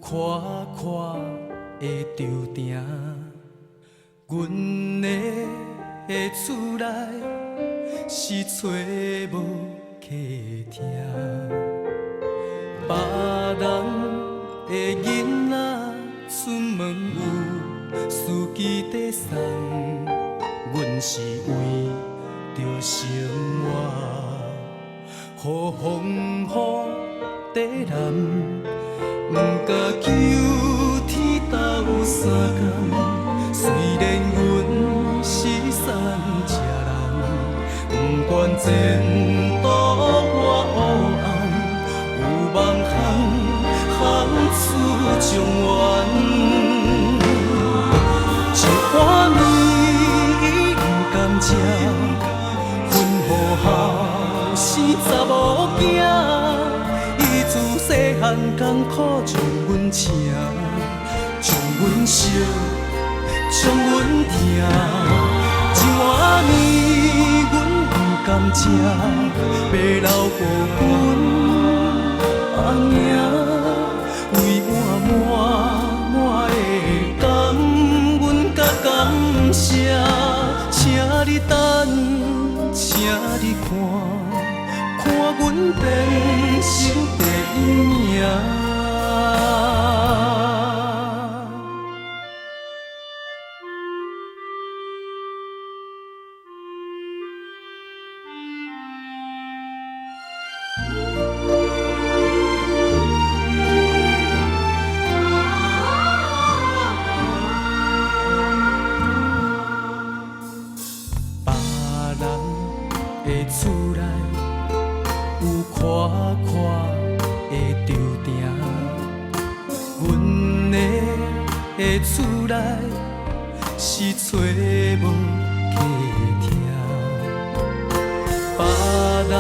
看看的舟埕，阮的厝内是找无客厅，别人的囡仔出门有司机在送，阮是为着生活，予风雨地南，不敢求天斗相共。虽然阮是三只人，不管前途我黑暗，有梦行出状元。一碗面不甘食，分予后生查某囝。伊自细汉艰苦将阮请，将阮惜，将阮疼。一碗面阮不甘食，爸老顾阮阿兄。为碗满的甘，阮甲感谢，请你等，请你看阮变成第一名。的厝内有看看的舟埕，阮的厝内是找无客厅，别人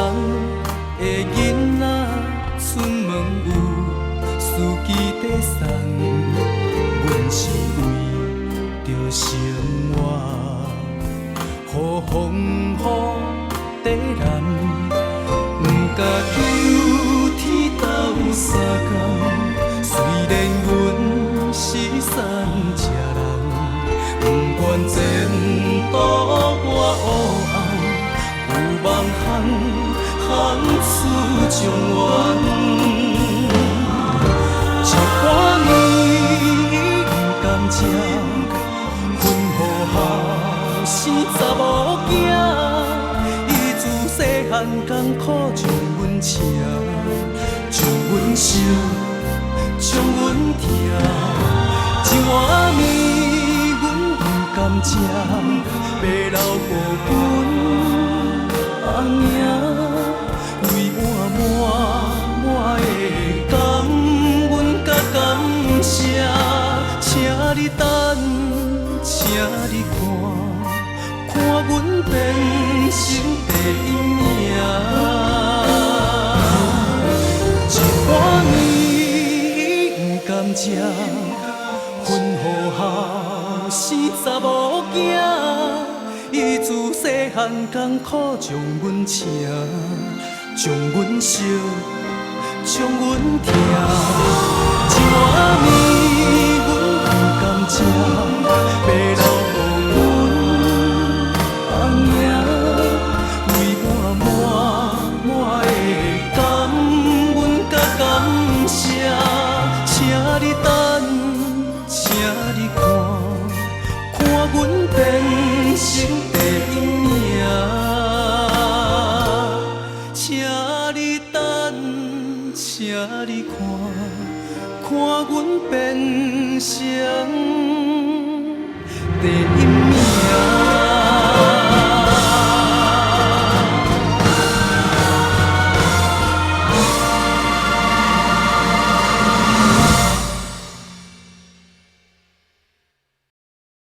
的囡仔出门有司机在送，阮是为着生活，予风雨地南，不敢求天斗相共。虽然阮是三只人，不管前途我黑暗，有梦行出状元。一碗面不甘食，分予后生查某囝。细汉艰苦将阮请，将阮惜，将阮疼。一碗面阮不甘食，爸老顾阮阿兄。为碗满的甘，阮甲感谢，请你等，请你看阮变成第一名。一碗面不甘食，分予后生查某囝。伊自细汉艰苦将阮请，将阮惜，将阮疼。一碗面阮不甘食，爸老